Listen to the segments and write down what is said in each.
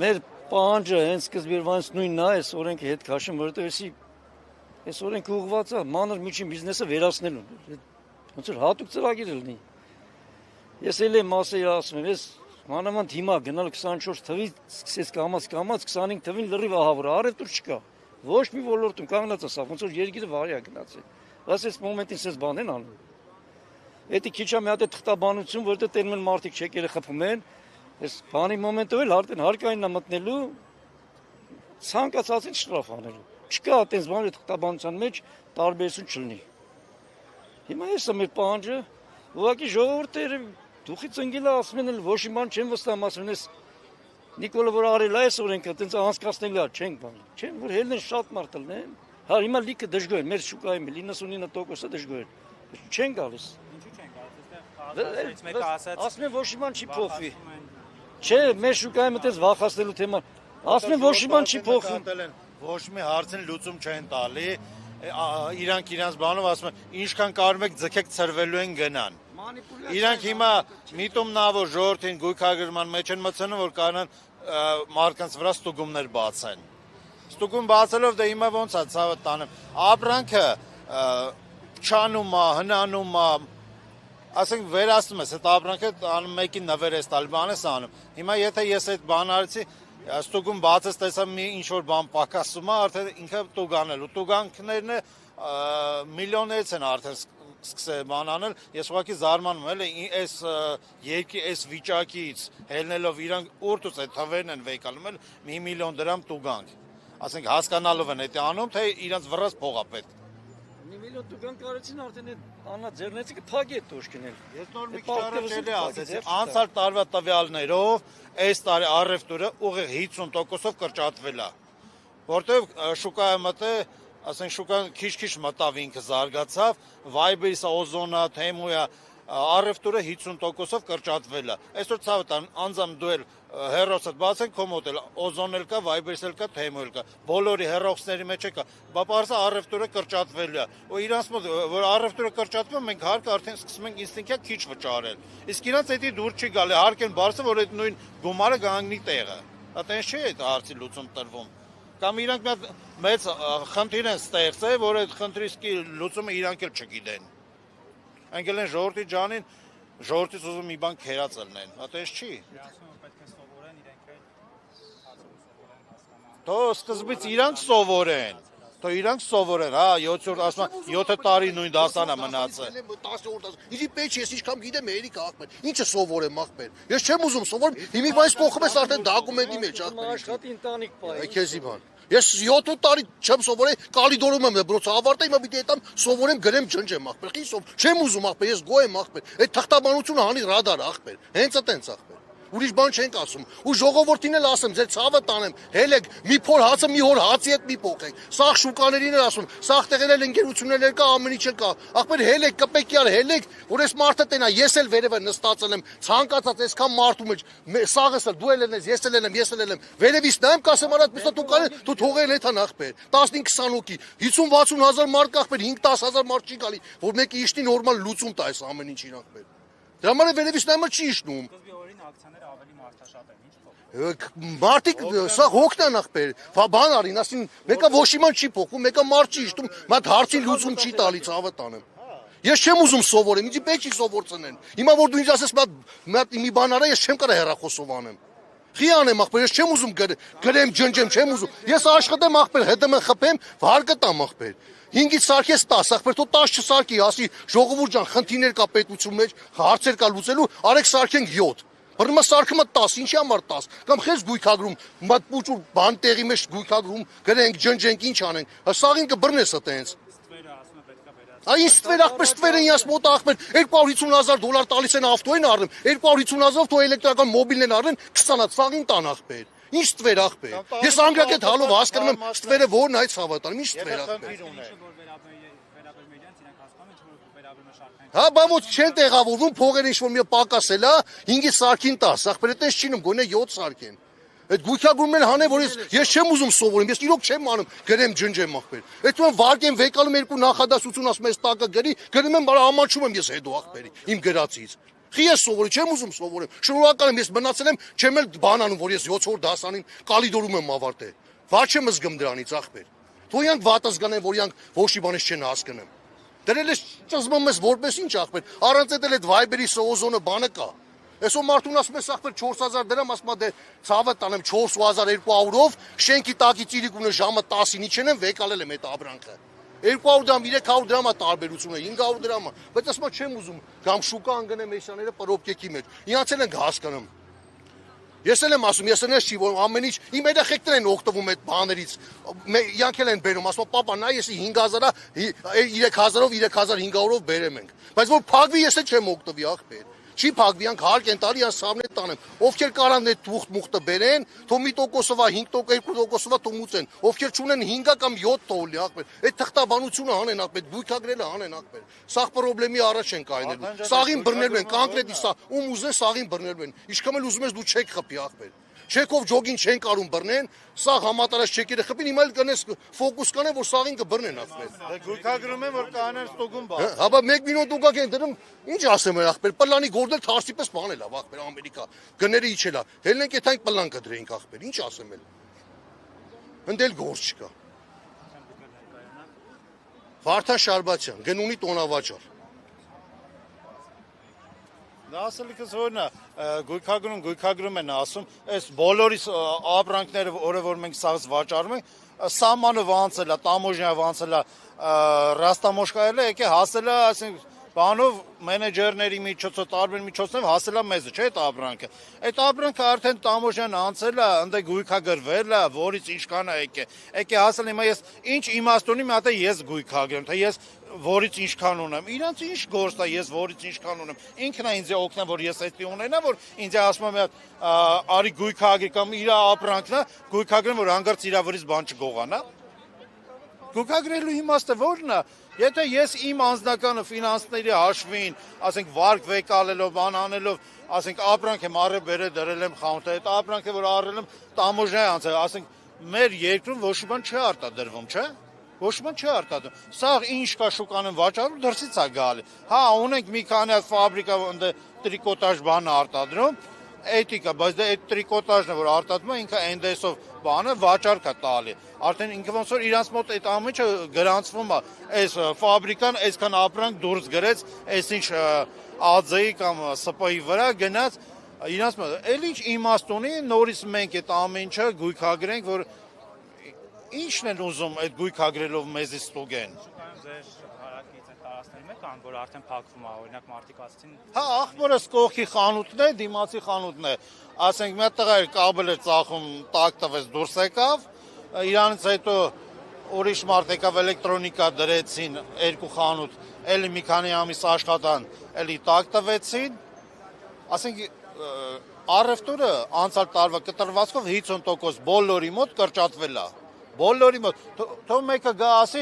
Մեր պահանջը հենց սկզբից նույնն է, այս օրենքը հետ քաշում, որովհետև այս օրենքը ուղղված է մանր միջին բիզնեսը վերացնելուն։ Ոնց որ հատուկ ծրագիր լինի։ Ես էլ եմ ասել, ասում եմ, ես մանավանդ հիմա գնալ 24 թվից սկսեց կամած 25 թվին լրիվ ահավոր առևտուր չկա։ Ոչ մի ոլորտում կանգնած է սա, ոնց որ երկիրը վարի է գնացել։ Այս մոմենտին սես բան են անում։ Էդի քիչ է մի հատ թղթաբանություն, որտեղ տերմին մարդիկ չեկերը խփում են, այս բանի մոմենտով էլ արդեն հարկային է մտնելու ցանկացածին շտրաֆ անելու։ Չկա այդպես բան թղթաբանության մեջ տարբերություն չլինի։ Հիմա էսը մեր պահանջը, ուղղակի ժողովուրդը դուխից ընկել է ասում են ոչ մի բան չեն վստահում, ասում են Նիկոլը որ արել է այս օրենքը, այտենց անցկացնել է, չենք բան։ Չեն որ հելն շատ մարդ լնեն։ Հա հիմա լիքը դժգոհ են, մեր շուկայում 99%-ը դժգոհ են։ Չեն գալիս։ Ինչու չեն գալիս, այստեղ մեկը ասաց, ասում են ոչ մի բան չի փոխվի։ Չէ, մեր շուկայում այտենց վախացնելու թեման։ Ասում են ոչ մի բան չի փոխվի։ Ոչ մի հարցին լուծում չեն տալի։ Իրանք իրանց բանով ասում են, ինչքան կարող եք ձգեք ծրվելու են գնան։ Իրանք հիմա միտումն ա որ ժողովրդին գույքագրման մեջ են մտցնում, որ կարողան մարդկանց վրա ստուգումներ բացեն։ Ստուգում բացելով դե հիմա ոնց է ցավը տանեմ։ Ապրանքը չանում է, հնանում է, ասենք վերացնում ես այդ ապրանքը անում մեկին նվեր ես տալ, բան ես անում։ Հիմա եթե ես այդ բան արեցի, ստուգում բացես տեսա մի ինչ որ բան պակասում է, արդեն ինքը տուգանելու։ Տուգանքներն միլիոններից են արդեն սկսել բան անել, ես ուղղակի զարմանում եմ, այս երկի այս վիճակից հելնելով իրանք ուրտուց այդ թվերն են վեկալում էլ 1 միլիոն դրամ տուգանք։ Ասենք հասկանալով են դա անում, թե իրանց վրաս փող է պետք։ 1 միլիոն տուգանք կարեցին արդեն այդ անա ձեռնեցի կփակի այդ տոշկինել։ Ես նոր մի քիչ առաջ էլի ասեցի, անցյալ տարվա տվյալներով այս տարի առևտուրը ուղիղ 50%-ով կրճատվել է, որտեղ շուկայը մտե ասենք շուկան քիչ-քիչ մտավ ինքը զարգացավ, Viber-ը, Ozon-ը, Temu-ը, առևտուրը 50%-ով կրճատվել է։ Այսօր ցավը տան անձամ դու էլ հերոսդ բացեն քո մոտ էլ Ozon-ը կա, Viber-ը կա, Temu-ը կա։ Բոլորի հերոսների մեջ է կա։ Բա պարզա առևտուրը կրճատվել է։ Ու իրանց մոտ որ առևտուրը կրճատվում, մենք հարկը արդեն սկսում ենք ինստինկտիվ քիչ վճարել։ Իսկ իրանց էդի դուր չի գալի, հարկեն բարձր որ այդ նույն գումարը գանգնի տեղը։ Այդտենց չի այդ հարցի լուծում տրվում։ Կամ իրանք մեծ խնդիր են ստեղծել, որ այդ խնդրի լուծումը իրանք էլ չգիտեն։ Անգել են ժողովրդի ջանին, ժողովրդից ուզում մի բան քերած ելնեն, այդպես չի։ Թո սկզբից իրանք սովորեն, հա, 7-րդ ասում 7 տարի նույն դասանը մնացել։ 10-րդ, իդի պետք ես ինչքան գիտեմ Երիկ աղբեր, ինչը սովորեմ աղբեր։ Ես չեմ ուզում սովորեմ, հիմի բայց կողում ես արդեն դոկումենտի մեջ աղբեր։ Աշխատի ընտանիք պահի։ Քեզի բան։ Ես 7 տարի չեմ սովորել, կալիդորում եմ բրոց ավարտել, հիմա պիտի այդամ սովորեմ գրեմ ջնջեմ աղբեր։ Չեմ ուզում աղբեր, ես գոհ եմ աղբեր։ Այդ թղթաբանությունը հանի ռադար աղբեր։ Հենց այտենց աղբեր։ Ուրիշ բան չենք ասում։ Ու ժողովրդին էլ ասեմ, ձեր ցավը տանեմ, հելեք մի փոր հացը մի հոր հացի հետ մի փոխեք։ Սաղ շուկաներին էլ ասում, սաղ տեղեր էլ ընկերություններ կա, ամեն ինչ կա։ Ախպեր հելեք, կպեկյալ հելեք, որ այս մարդը տենա, ես էլ վերևը նստածել եմ, ցանկացած այսքան մարդու մեջ, սաղս էլ դու էլ ես, ես էլ եմ, ես էլ եմ։ Վերևից նայեմ, կասեմ արա այդպես դու կան, դու թողել հետ ախպեր։ 15-20 հոգի, 50-60 հազար մարդ ախպեր, 5-10 հազար մարդ չի գալի, որ մեկը իշտի նորմալ լուծում տա այս ամեն ինչին ախպեր։ Դրա համար վերևից նայում չի իշտնում։ Մարդիկ սա հոգնան ախպեր, բան արին, ասին մեկը ոչ իման չի փոխում, մեկը մարդ չի իշտում, մատ հարցին լուծում չի տալի, ցավը տանեմ։ Ես չեմ ուզում սովորեմ, ինձ պետք չի սովորցնեն։ Հիմա որ դու ինձ ասես մի բան արա, ես չեմ կարող հեռախոսով անեմ։ Խի անեմ ախպեր, ես չեմ ուզում գրեմ, ջնջեմ, չեմ ուզում։ Ես աշխատեմ ախպեր, հետը խփեմ, վարկը տամ ախպեր։ 5-ից սարքես 10, ախպեր, թո 10 չսարքի, ասի ժողովուրդ ջան, խնդիրներ կա պետություն մեջ, հարցեր կա լուծելու, արեք սարքենք 7։ Բռնումա սարքումը 10, ինչի համար 10, կամ խես գույքագրում, մատպուճուր բան տեղի մեջ գույքագրում, գրենք, ջնջենք, ինչ անենք, սաղին կբռնես այտենց։ Այն ստվեր ախպեր, ստվեր են ես մոտ ախպեր, 250,000 դոլար տալիս են ավտո են առնում, 250,000 թո էլեկտրական մոբիլն են առնում, 20-ած սաղին տան ախպեր։ Ինչ ստվեր ախպեր։ Ես անգրակ այդ հալով հասկանում եմ, ստվերը որն այդ ցավատան, ինչ ստվեր ախպեր։ Հա, բա ո՞նց չեն տեղավորվում, փողերը ինչ-որ մի պակասել է, 5-ից սարքին 10, ախպեր այդպես չինում, գոնե 7 սարքեն։ Այդ գույքագրումն էլ հանեն, որ ես չեմ ուզում սովորեմ, ես իրոք չեմ անում, գրեմ ջնջեմ ախպեր։ Այդպես վարկեմ վեկալում երկու նախադասություն ասում ես տակը գրի, գրում եմ, բարա ամաչում եմ ես հետո ախպերի, իմ գրածից։ Խի ես սովորի, չեմ ուզում սովորեմ։ Շնորհակալ եմ, ես մնացել եմ, չեմ էլ բան անում, որ ես 7 օր դասանին կալիդորում եմ ավարտել։ Վատ չեմ զգում դրանից ախպեր։ Թող իրանք վատս գնեն, որ իրանք ոչ մի բանից չեն հասկանում։ Դրել ես ճզմում ես որպես ինչ ախպեր։ Առանց էլ այդ Viber-ի սոզոնը բանը կա։ Այսօր մարդուն ասում ես ախպեր 4000 դրամ, ասում է դե ցավը տանեմ 4200-ով, շենքի տակի ծիրիկունը ժամը 10-ին իջնեմ, վեկալել եմ այդ աբրանքը։ 200 դրամ, 300 դրամ է տարբերությունը, 500 դրամ է, բայց ասում եմ չեմ ուզում, կամ շուկա անգնեմ էսյաները պրոբկեքի մեջ։ Իրանց էլ ենք հասկանում։ Ես էլ եմ ասում, ես էլ չի, որ ամեն ինչ իմ երեխեքներ են օգտվում այդ բաներից։ Իրանք էլ են բերում, ասում պապա, նա ես 5000-ա 3000-ով 3500-ով բերեմ ենք։ Բայց որ փակվի ես էլ չեմ օգտվի ախպեր։ Չի փակվի, անք հարկ են տալի, անք սավն են տանեմ։ Ովքեր կարան այդ թուղթ-մուղթը բերեն, թող մի տոկոսովա 5%, 2%-ովա թողուցեն։ Ովքեր չունեն 5-ա կամ 7 տոլի ախպեր։ Այդ թղթաբանությունը անեն ախպեր, բույքագրելը անեն ախպեր։ Սաղ պրոբլեմի առաջ են կայնելու։ Սաղին բռնելու են, կոնկրետ իսա, ում ուզեն սաղին բռնելու են։ Ինչքան էլ ուզում ես դու չեք խփի ախպեր։ Չեկով ջոգին չեն կարում բռնեն, սա համատարած չեկերը խփին, հիմա էլ կնես ֆոկուս կանեն, որ սաղին կբռնեն ախպեր։ Դե գույքագրում են, որ կանեն ստուգում բա։ Հա, բա 1 մինուտ ուղակ են դրում, ինչ ասեմ էր ախպեր, պլանի գործել թարսի պես բանել է ախպեր Ամերիկա, գները իջել է։ Հելնենք այդ այն պլան կդրեինք ախպեր, ինչ ասեմ էլ։ Ընդել գործ չկա։ Վարդան Շարբացյան, գնունի տոնավաճառ։ Դա ասելիքս որն է, գույքագրում են ասում, այս բոլորիս ապրանքները, որ մենք սաղց վաճառում ենք, սամանով անցել է, տամոժնյավ անցել է, ռաստամոշկայել է, եկե հասել է, ասենք, բանով մենեջերների միջոցով, տարբեր միջոցով հասել է մեզը, չէ՞ այդ ապրանքը։ Այդ ապրանքը արդեն տամոժյան անցել է, ընդ գույքագրվել է, որից ինչքան է եկե հասել հիմա ես ինչ իմաստ ունի, մի հատ է ես գույքագրեմ, թե ես որից ինչքան ունեմ։ Իրանց ինչ գործ է, ես որից ինչքան ունեմ։ Ինքն է ինձ օգնա, որ ես այդպես ունենա, որ ինձ ասում եմ, արի գույքագրի կամ իր ապրանքն է, գույքագրեմ, որ հանգարց իր վրից բան չգողանա։ Գույքագրելու իմաստը որն է։ Եթե ես իմ անձնականը ֆինանսների հաշվին, ասենք վարկ վեկալելով, բան անելով, ասենք ապրանք եմ առել բերել դրել եմ խանութը, այդ ապրանքը որ առել եմ տամոժնյա անցել, ասենք մեր երկրում ոչ մի բան չի արտադրվում, չէ՞։ Ոչ մի բան չի արտադրվում։ Սա ինչ կա շուկանում վաճառում դրսից է գալի։ Հա, ունենք մի քանի հատ ֆաբրիկա, ընդ տրիկոտաժ բան արտադրում, էթիկա, բայց դա այդ տրիկոտաժն է, որ արտադրում է, ինքը NDS-ով բանը վաճառք է տալի։ Արդեն ինքը ոնց որ իրանց մոտ այդ ամենը գրանցվում է, այս ֆաբրիկան այսքան ապրանք դուրս գրեց, այսինչ ԱԶ-ի կամ ՍՊ-ի վրա գնաց իրանց մոտ։ Էլ ինչ իմաստ ունի, նորից մենք այդ ամենը գույքագրենք, որ ինչն են ուզում այդ գույքագրելով մեզի ստուգեն։ Ձեր հարակից են տարածքների մեջ կան, որ արդեն փակվում է, օրինակ մարտիկ ասեցին։ Հա, աղբորս կողքի խանութն է, դիմացի խանութն է։ Ասենք մի հատ տղա էր կաբել էր ծախում, տակ տվեց դուրս եկավ, իրանից հետո ուրիշ մարդ եկավ էլեկտրոնիկա դրեցին երկու խանութ, էլի մի քանի ամիս աշխատան, էլի տակ տվեցին։ Ասենք առևտուրը անցյալ տարվա կտրվածքով 50% բոլորի մոտ կրճատվել է։ Բոլորի մոտ, թող մեկը գա ասի,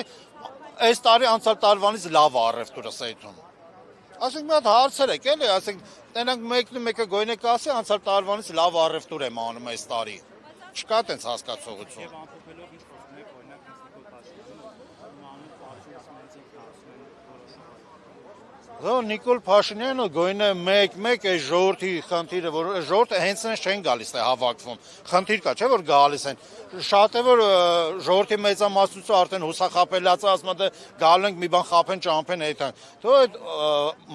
այս տարի անցյալ տարվանից լավ է առևտուրը Սեյթում։ Ասենք մի հատ հարցեր եք, էլի, ասենք, տենանք մեկը գոյնե կասի, անցյալ տարվանից լավ առևտուր եմ անում այս տարի։ Չկա տենց հասկացողություն։ Եվ ամփոփելով ինչ խոսում եք, օրինակ Նիկոլ Փաշինյանը գոյնե մեկ այս ժողովրդի խնդիրը, որ ժողովուրդը հենց այնպես չեն գալիս թե հավաքվում։ Խնդիր կա, չէ՞ որ գալիս են։ Շատ է որ ժողովրդի մեծամասնությունը արդեն հուսախապելացած ասում է գալու ենք մի բան խափեն, ճամփեն այդան։ Թող այդ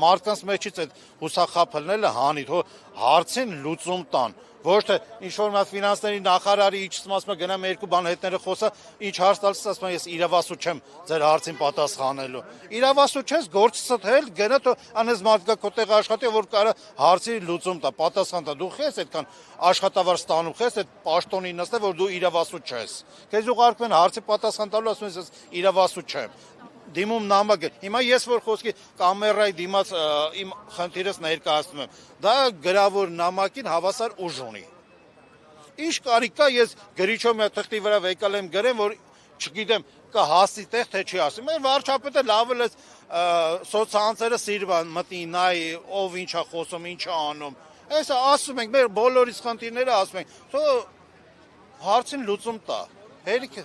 մարդկանց մեջից այդ հուսախապելնելը հանի, թող հարցին լուծում տան։ Ոչ թե ինչ-որ մի ֆինանսների նախարարի իջցում ասում է գնամ երկու բան հետները խոսա, ինչ հարց տալիս ասում է ես իրավասու չեմ ձեր հարցին պատասխանելու։ Իրավասու չես, գործիցդ հել գնա թո անես մարդկա քո տեղ աշխատի, որ կարա հարցի լուծում տա, պատասխան տա։ Դու խես այդքան աշխատավար ստանում խես այդ պաշտոնի նստե, որ դու իրավասու չես։ Քեզ ուղարկում են հարցի պատասխան տալու, ասում ես իրավասու չեմ։ Դիմում նամակ է։ Հիմա ես որ խոսքի կամերայի դիմաց իմ խնդիրս ներկայացնում եմ, դա գրավոր նամակին հավասար ուժ ունի։ Ինչ կարիք կա ես գրիչով մի թղթի վրա վեկալեմ գրեմ, որ չգիտեմ կհասի տեղ թե չի ասի։ Մեր վարչապետը լավ է սոցցանցերը սիրվան մտնի նայ ով ինչ է խոսում, ինչ է անում։ Այսա ասում ենք մեր բոլորիս խնդիրները ասում ենք, թող հարցին լուծում տա։ Հերիք